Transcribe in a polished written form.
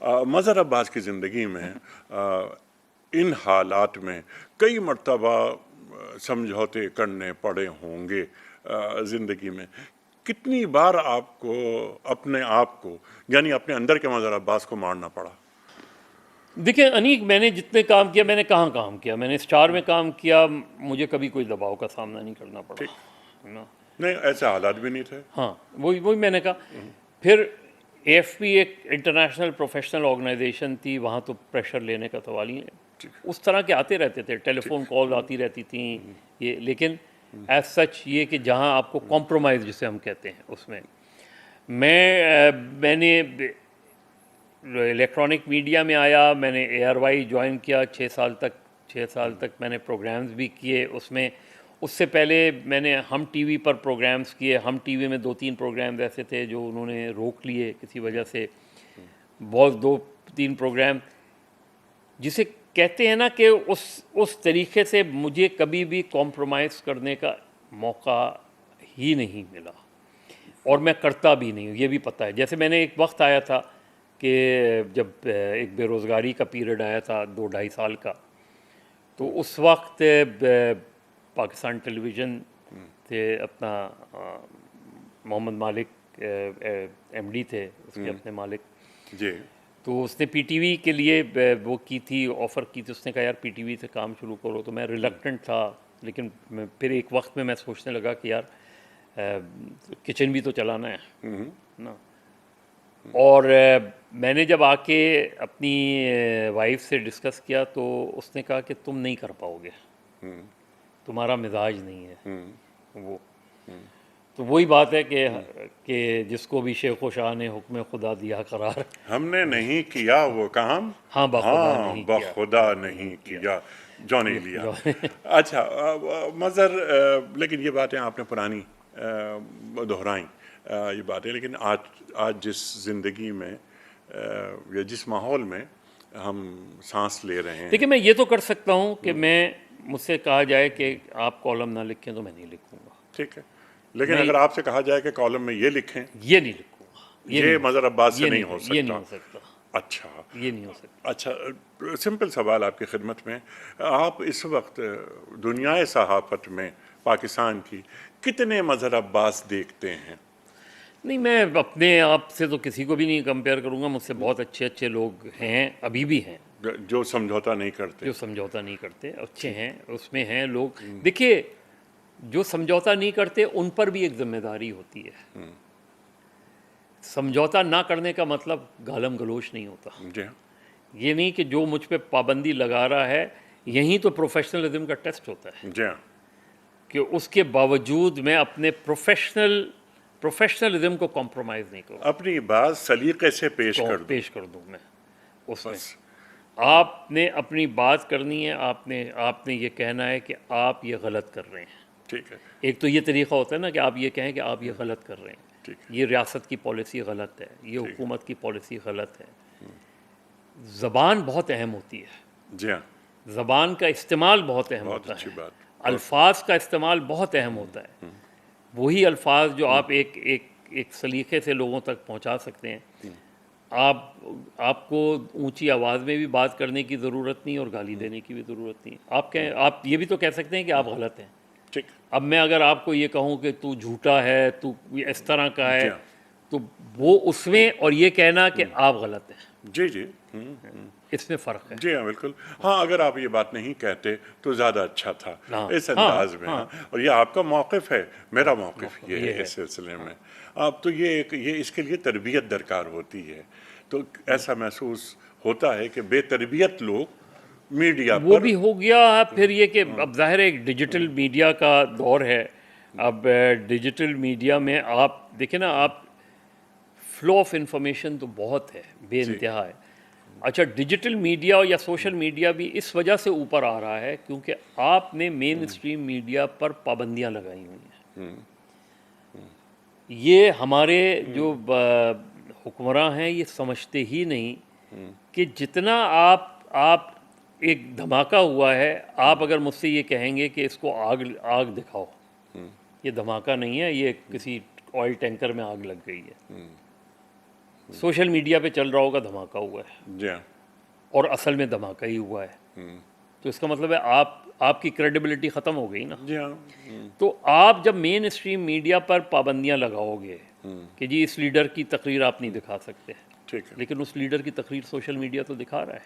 मज़हर अब्बास की ज़िंदगी में इन हालात में कई मर्तबा समझौते करने पड़े होंगे ज़िंदगी में। कितनी बार आपको अपने आप को यानी अपने अंदर के मज़हर अब्बास को मारना पड़ा? देखिए अनीक, मैंने जितने काम किया, मैंने कहाँ काम किया, मैंने स्टार में काम किया, मुझे कभी कोई दबाव का सामना नहीं करना पड़ा, ठीक। है ना। नहीं, ऐसे हालात भी नहीं थे। हाँ, वही वही मैंने कहा। फिर एएफपी एक इंटरनेशनल प्रोफेशनल ऑर्गेनाइजेशन थी, वहाँ तो प्रेशर लेने का सवाल ही नहीं। उस तरह के आते रहते थे, टेलीफोन कॉल आती रहती थी ये, लेकिन एज सच ये कि जहाँ आपको कॉम्प्रोमाइज़ जिसे हम कहते हैं उसमें मैंने इलेक्ट्रॉनिक मीडिया में आया, मैंने ARY ज्वाइन किया 6 साल तक मैंने प्रोग्राम्स भी किए उसमें। उससे पहले मैंने हम टीवी पर प्रोग्राम्स किए। हम टीवी में 2-3 प्रोग्राम्स ऐसे थे जो उन्होंने रोक लिए किसी वजह से, बहुत 2-3 प्रोग्राम जिसे कहते हैं ना कि उस तरीके से मुझे कभी भी कॉम्प्रोमाइज़ करने का मौका ही नहीं मिला, और मैं करता भी नहीं हूँ, ये भी पता है। जैसे मैंने एक वक्त आया था कि जब एक बेरोज़गारी का पीरियड आया था 2-2.5 साल का, तो उस वक्त पाकिस्तान टेलीविज़न थे, अपना मोहम्मद मालिक MD थे उसके अपने मालिक जी। तो उसने PTV के लिए वो की थी, ऑफ़र की थी। उसने कहा यार PTV से काम शुरू करो, तो मैं रिलक्टेंट था, लेकिन फिर एक वक्त में मैं सोचने लगा कि यार किचन भी तो चलाना है ना। और मैंने जब आके अपनी वाइफ से डिस्कस किया तो उसने कहा कि तुम नहीं कर पाओगे, तुम्हारा मिजाज नहीं है वो। तो वही बात है कि जिसको भी शेख व शाह ने हुक्म खुदा दिया करार, हमने नहीं किया वो काम, हाँ बखुदा हाँ नहीं किया, बखुदा नहीं किया, जॉनी लिया। जो अच्छा, मज़हर, लेकिन ये बातें आपने पुरानी दोहराई, ये बातें, लेकिन आज जिस ज़िंदगी में या जिस माहौल में हम सांस ले रहे हैं। देखिए, मैं ये तो कर सकता हूँ कि मुझसे कहा जाए कि आप कॉलम ना लिखें तो मैं नहीं लिखूँगा। ठीक है, लेकिन मैं अगर आपसे कहा जाए कि कॉलम में ये लिखें, ये नहीं लिखूँगा, ये मज़हर अब्बास से नहीं हो ये नहीं सकता। हो सकता, अच्छा, ये नहीं हो सकता। अच्छा, सिंपल सवाल आपकी खिदमत में, आप इस वक्त दुनियाए सहाफ़त में पाकिस्तान की कितने मज़हर अब्बास देखते हैं? नहीं, मैं अपने आप से तो किसी को भी नहीं कंपेयर करूँगा। मुझसे बहुत अच्छे अच्छे लोग हैं, अभी भी हैं, जो समझौता नहीं करते। जो समझौता नहीं करते, अच्छे हैं, उसमें हैं लोग। देखिए, जो समझौता नहीं करते उन पर भी एक जिम्मेदारी होती है। समझौता ना करने का मतलब गालम गलोच नहीं होता। जी हाँ। ये नहीं कि जो मुझ पे पाबंदी लगा रहा है, यहीं तो प्रोफेशनलिज्म का टेस्ट होता है जी हाँ। कि उसके बावजूद मैं अपने प्रोफेशनलिज्म को कॉम्प्रोमाइज़ नहीं करूँ, अपनी बात सलीके से पेश कर दूं, पेश कर दूँ मैं उसमें। बस। आपने अपनी बात करनी है, आपने ये कहना है कि आप ये गलत कर रहे हैं। ठीक है। एक तो ये तरीक़ा होता है ना कि आप ये कहें कि आप ये गलत कर रहे हैं, ठीक है। ये रियासत की पॉलिसी गलत है, ये ठीक है। हुकूमत की पॉलिसी गलत है। ज़बान बहुत अहम होती है, जी हाँ, ज़बान का इस्तेमाल बहुत अहम बहुत होता अच्छी है, बात। अल्फाज का इस्तेमाल बहुत अहम होता है। वही अल्फाज जो आप एक सलीके से लोगों तक पहुंचा सकते हैं। आपको ऊंची आवाज़ में भी बात करने की ज़रूरत नहीं और गाली देने की भी ज़रूरत नहीं। आप ये भी तो कह सकते हैं कि आप गलत हैं। ठीक। अब मैं अगर आपको ये कहूँ कि तू झूठा है, तू इस तरह का जी है, हाँ। तो वो उसमें, और ये कहना कि आप गलत हैं, जी जी। इसमें फ़र्क है। जी हाँ, बिल्कुल। हाँ, अगर आप ये बात नहीं कहते तो ज़्यादा अच्छा था, हाँ इस हाँ अंदाज में। हाँ, हाँ, और ये आपका मौक़िफ़ है, मेरा मौक़िफ़ ये ये है है। इस सिलसिले में। अब तो ये इसके लिए तरबियत दरकार होती है। तो ऐसा महसूस होता है कि बेतरबियत लोग मीडिया वो पर। भी हो गया। फिर ये कि अब ज़ाहिर है एक डिजिटल मीडिया का दौर है। अब डिजिटल मीडिया में आप देखें ना, आप फ्लो ऑफ इंफॉर्मेशन तो बहुत है, जी। बेइंतहा है। अच्छा, डिजिटल मीडिया या सोशल मीडिया भी इस वजह से ऊपर आ रहा है क्योंकि आपने मेन स्ट्रीम मीडिया पर पाबंदियां लगाई हुई हैं। ये हमारे जो हुक्मरान हैं ये समझते ही नहीं कि जितना आप एक धमाका हुआ है, आप अगर मुझसे ये कहेंगे कि इसको आग आग दिखाओ, ये धमाका नहीं है, ये किसी ऑयल टैंकर में आग लग गई है। सोशल मीडिया पे चल रहा होगा धमाका हुआ है, जी हाँ। और असल में धमाका ही हुआ है, तो इसका मतलब है आपकी क्रेडिबिलिटी ख़त्म हो गई ना। जी हाँ। तो आप जब मेन स्ट्रीम मीडिया पर पाबंदियां लगाओगे कि जी इस लीडर की तकरीर आप नहीं दिखा सकते, ठीक है। लेकिन उस लीडर की तकरीर सोशल मीडिया तो दिखा रहा है।